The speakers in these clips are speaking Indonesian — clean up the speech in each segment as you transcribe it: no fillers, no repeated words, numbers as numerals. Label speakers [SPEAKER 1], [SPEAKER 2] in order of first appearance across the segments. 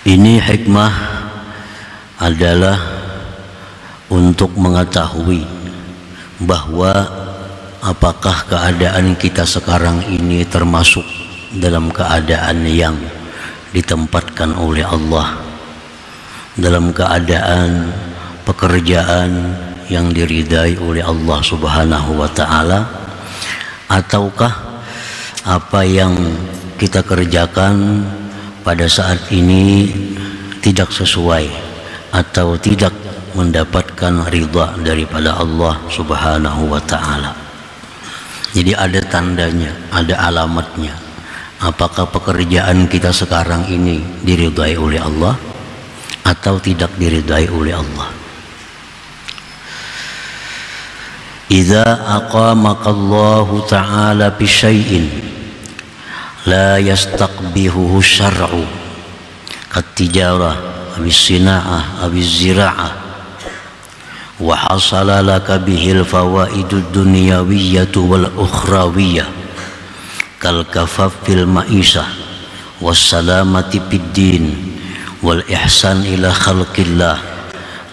[SPEAKER 1] Ini hikmah adalah untuk mengetahui bahwa apakah keadaan kita sekarang ini termasuk dalam keadaan yang ditempatkan oleh Allah, dalam keadaan pekerjaan yang diridai oleh Allah Subhanahu wa ta'ala, ataukah apa yang kita kerjakan pada saat ini tidak sesuai atau tidak mendapatkan ridha daripada Allah Subhanahu wa ta'ala. Jadi ada tandanya, ada alamatnya. Apakah pekerjaan kita sekarang ini diridai oleh Allah atau tidak diridai oleh Allah. Idza aqamakallahu ta'ala bi syai'in la yastaqbihuhu syar'u kat tijarah awis sina'ah awis zira'ah wa hasala laka bihil fawaidud dunyawiyyatu wal ukhrawiyyah kal kafafil ma'isah was salamati fid din wal ihsan ila khalqillah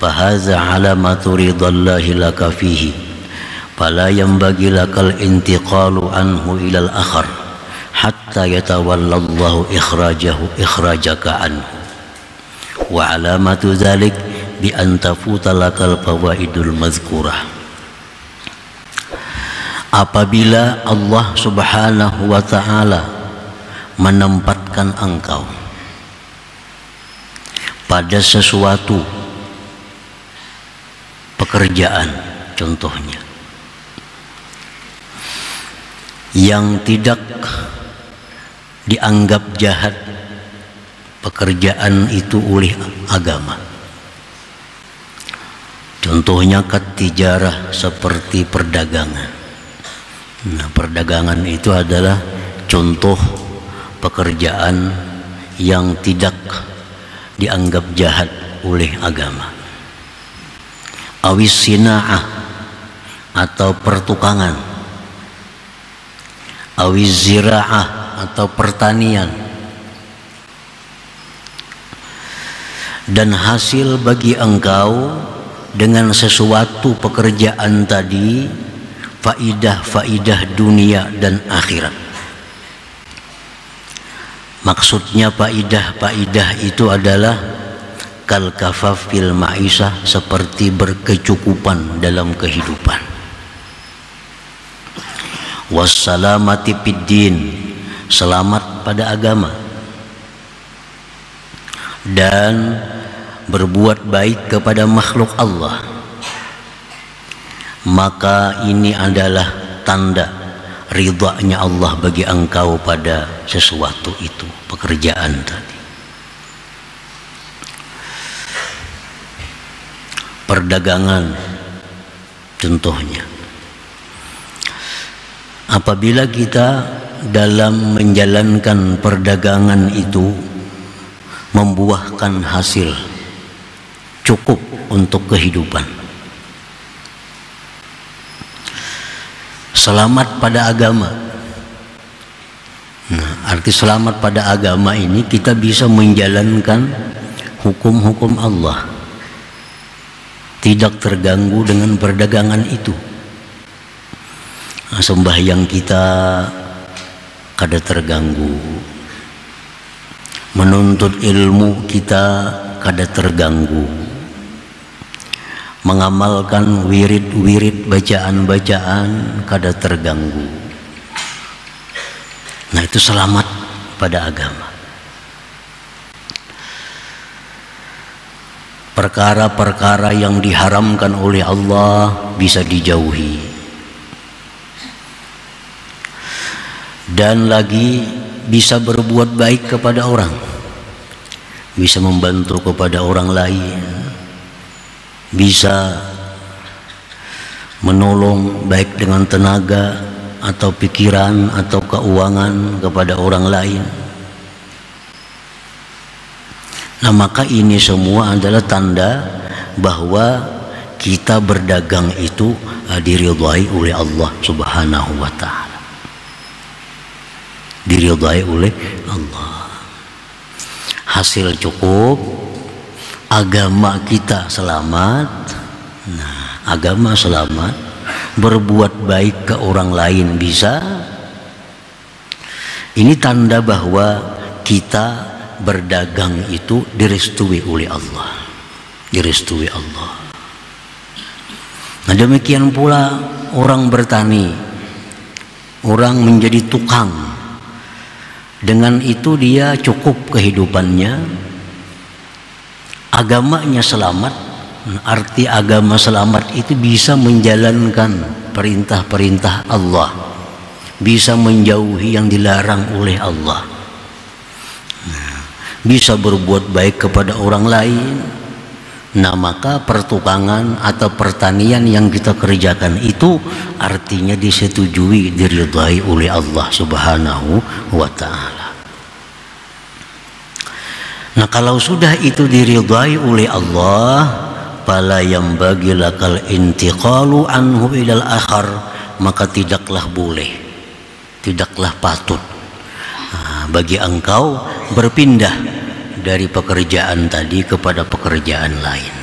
[SPEAKER 1] fahadza alamatu ridallahi laka fihi fala yanbaghi lakal intiqalu anhu ilal akhar hatta yatawallallahu ikhrajaka anhu wa alamatu dzalik bi an tafuta lakal fawaidul mazkurah. Apabila Allah Subhanahu wa ta'ala menempatkan engkau pada sesuatu pekerjaan, contohnya yang tidak dianggap jahat pekerjaan itu oleh agama, contohnya katijarah seperti perdagangan. Nah, perdagangan itu adalah contoh pekerjaan yang tidak dianggap jahat oleh agama. Awis sina'ah atau pertukangan, awis zira'ah atau pertanian, dan hasil bagi engkau dengan sesuatu pekerjaan tadi faidah dunia dan akhirat. Maksudnya faidah itu adalah kal kafafil ma'isah, seperti berkecukupan dalam kehidupan, wassalamati fid din, selamat pada agama, dan berbuat baik kepada makhluk Allah. Maka ini adalah tanda ridhanya Allah bagi engkau pada sesuatu itu, pekerjaan tadi. Perdagangan contohnya, apabila kita dalam menjalankan perdagangan itu membuahkan hasil cukup untuk kehidupan, selamat pada agama. Nah, arti selamat pada agama ini kita bisa menjalankan hukum-hukum Allah, tidak terganggu dengan perdagangan itu. Nah, sembahyang kita kada terganggu, menuntut ilmu kita kada terganggu, mengamalkan wirid-wirid bacaan-bacaan kada terganggu. Nah, itu selamat pada agama. Perkara-perkara yang diharamkan oleh Allah bisa dijauhi, dan lagi bisa berbuat baik kepada orang, bisa membantu kepada orang lain, bisa menolong baik dengan tenaga atau pikiran atau keuangan kepada orang lain. Nah, maka ini semua adalah tanda bahwa kita berdagang itu diridhai oleh Allah Subhanahu wa ta'ala, diridhai oleh Allah. hasil cukup, agama kita selamat. Nah, agama selamat, berbuat baik ke orang lain bisa. Ini tanda bahwa kita berdagang itu direstui oleh Allah, direstui Allah. Nah, demikian pula orang bertani, orang menjadi tukang. Dengan itu dia cukup kehidupannya, agamanya selamat. Arti agama selamat itu bisa menjalankan perintah-perintah Allah, bisa menjauhi yang dilarang oleh Allah, bisa berbuat baik kepada orang lain. Nah, maka pertukangan atau pertanian yang kita kerjakan itu artinya disetujui, diridhai oleh Allah Subhanahu wa ta'ala. Nah, kalau sudah itu diridhai oleh Allah, fala yambaghi lakal intiqalu anhu ilal akhar, maka tidaklah boleh, tidaklah patut bagi engkau berpindah dari pekerjaan tadi kepada pekerjaan lain.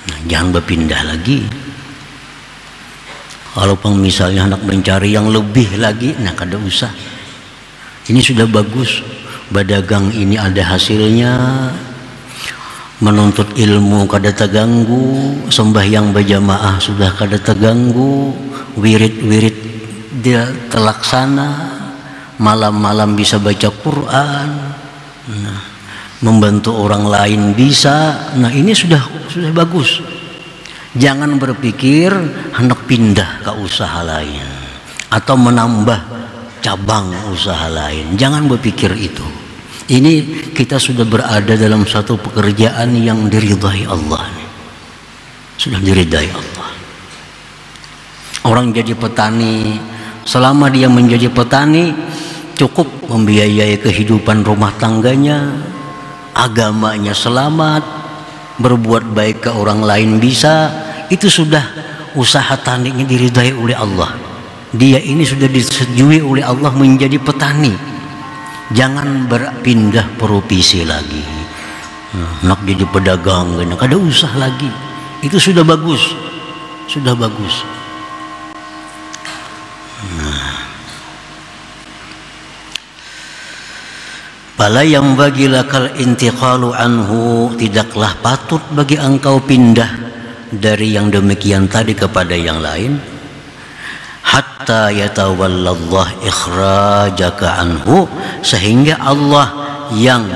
[SPEAKER 1] Nah, jangan berpindah lagi. Walaupun misalnya anak mencari yang lebih lagi, nah kada usah. Ini sudah bagus, berdagang ini ada hasilnya, menuntut ilmu kada terganggu, sembahyang berjamaah sudah kada terganggu, wirid-wirid dia terlaksana, malam-malam bisa baca Quran. Nah, membantu orang lain bisa. Nah, ini sudah bagus. Jangan berpikir hendak pindah ke usaha lain atau menambah cabang usaha lain. Jangan berpikir itu. Ini kita sudah berada dalam satu pekerjaan yang diridhai Allah. Sudah diridhai Allah. Orang jadi petani, selama dia menjadi petani cukup membiayai kehidupan rumah tangganya, agamanya selamat, berbuat baik ke orang lain bisa, itu sudah usaha taninya diridhai oleh Allah. Dia ini sudah disetujui oleh Allah menjadi petani. Jangan berpindah profesi lagi. Nak jadi pedagang, kada usah lagi. Itu sudah bagus, sudah bagus. Fala yang bagi lakal intiqalu anhu, tidaklah patut bagi engkau pindah dari yang demikian tadi kepada yang lain, hatta yatawallallah ikhrajaka anhu, sehingga Allah yang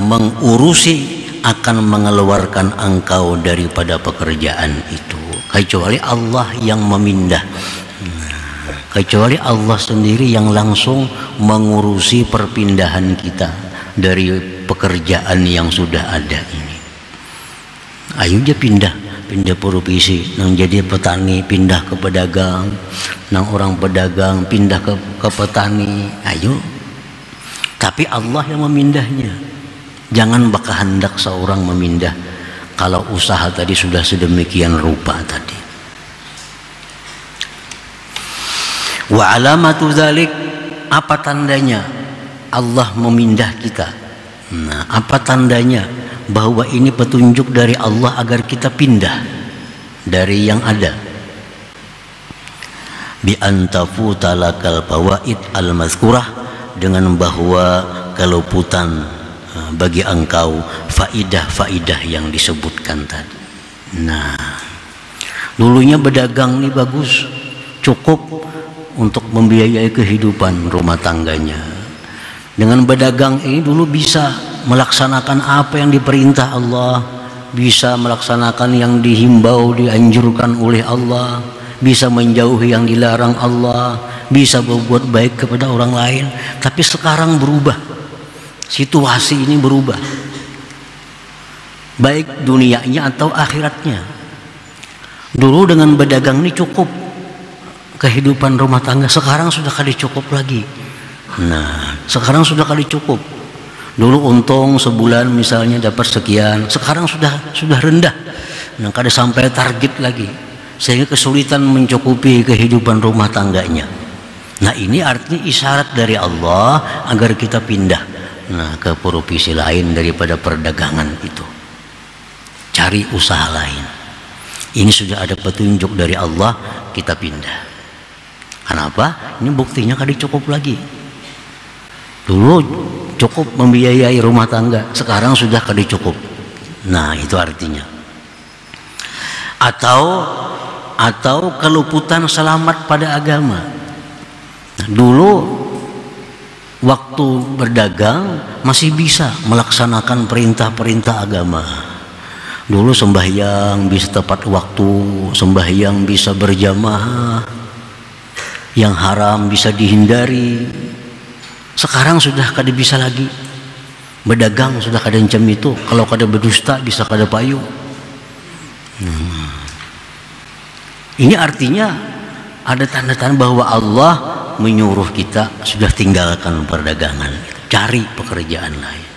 [SPEAKER 1] mengurusi akan mengeluarkan engkau daripada pekerjaan itu. Kecuali Allah yang memindah, kecuali Allah sendiri yang langsung mengurusi perpindahan kita dari pekerjaan yang sudah ada ini. Ayo dia pindah profesi, nang jadi petani pindah ke pedagang, nang orang pedagang pindah ke petani. Ayo, tapi Allah yang memindahnya. Jangan baka hendak seorang memindah kalau usaha tadi sudah sedemikian rupa tadi. Wa alamatu dzalik, apa tandanya Allah memindah kita? Nah, apa tandanya bahwa ini petunjuk dari Allah agar kita pindah dari yang ada? Bi antafuta lakal fawaid al mazkurah, dengan bahwa keluputan bagi engkau faidah-faidah yang disebutkan tadi. Nah, dulunya berdagang ini bagus, cukup untuk membiayai kehidupan rumah tangganya. Dengan berdagang ini dulu bisa melaksanakan apa yang diperintah Allah, bisa melaksanakan yang dihimbau, dianjurkan oleh Allah, bisa menjauhi yang dilarang Allah, bisa berbuat baik kepada orang lain. Tapi sekarang berubah, situasi ini berubah, baik dunianya atau akhiratnya. Dulu dengan berdagang ini cukup kehidupan rumah tangga, sekarang sudah kali cukup lagi. Nah, sekarang sudah kali cukup. Dulu untung sebulan misalnya dapat sekian, sekarang sudah rendah. Nah, kada sampai target lagi, sehingga kesulitan mencukupi kehidupan rumah tangganya. Nah, ini artinya isyarat dari Allah agar kita pindah ke profesi lain daripada perdagangan itu. Cari usaha lain. Ini sudah ada petunjuk dari Allah, kita pindah. Kenapa? Ini buktinya kada cukup lagi. Dulu cukup membiayai rumah tangga, sekarang sudah kada cukup. Nah, itu artinya. Atau keluputan selamat pada agama. Nah, dulu waktu berdagang masih bisa melaksanakan perintah-perintah agama. Dulu sembahyang bisa tepat waktu, sembahyang bisa berjamaah, yang haram bisa dihindari. Sekarang sudah kada bisa lagi. Berdagang sudah kada encam itu. Kalau kada berdusta bisa kada payu. Ini artinya ada tanda-tanda bahwa Allah menyuruh kita sudah tinggalkan perdagangan, cari pekerjaan lain.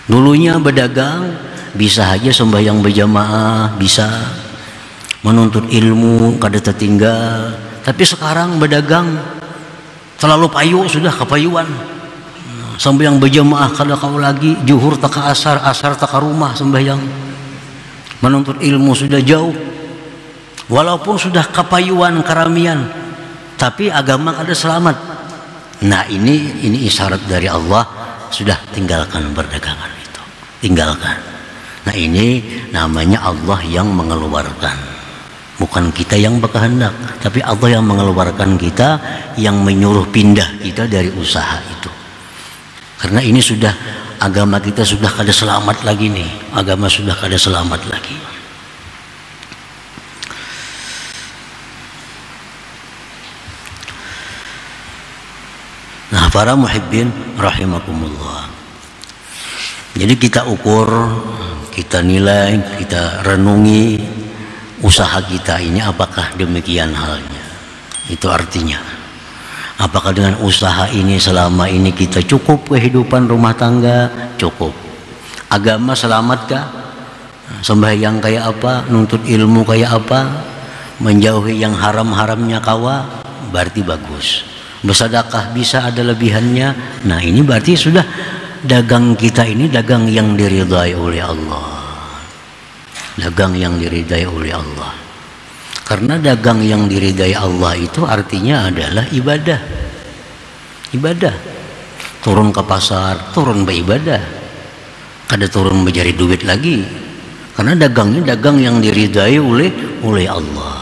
[SPEAKER 1] Dulunya berdagang bisa aja sembahyang berjamaah, bisa menuntut ilmu kada tertinggal. Tapi sekarang berdagang terlalu payu, sudah kepayuan. Sembahyang berjamaah kada kau lagi, zuhur tak ke asar, asar tak ke rumah sembahyang. Menuntut ilmu sudah jauh. Walaupun sudah kepayuan keramian, tapi agama kada selamat. Nah, ini isyarat dari Allah, sudah tinggalkan perdagangan itu. Tinggalkan. Nah, ini namanya Allah yang mengeluarkan. Bukan kita yang berkehendak, tapi Allah yang mengeluarkan kita, yang menyuruh pindah kita dari usaha itu. Karena ini sudah, agama kita sudah kada selamat lagi nih. Agama sudah kada selamat lagi. Nah, para muhibbin rahimakumullah. Jadi kita ukur, kita nilai, kita renungi usaha kita ini apakah demikian halnya. Itu artinya, apakah dengan usaha ini selama ini kita cukup kehidupan rumah tangga? Cukup. Agama selamatkah? Sembahyang kayak apa? Nuntut ilmu kayak apa? Menjauhi yang haram-haramnya kawa? Berarti bagus. Bersedekah bisa ada lebihannya. Nah, ini berarti sudah dagang kita ini dagang yang diridai oleh Allah. Dagang yang diridai oleh Allah. Karena dagang yang diridai Allah itu artinya adalah ibadah. Ibadah. Turun ke pasar, turun beribadah. Kada turun mencari duit lagi. Karena dagangnya dagang yang diridai oleh Allah.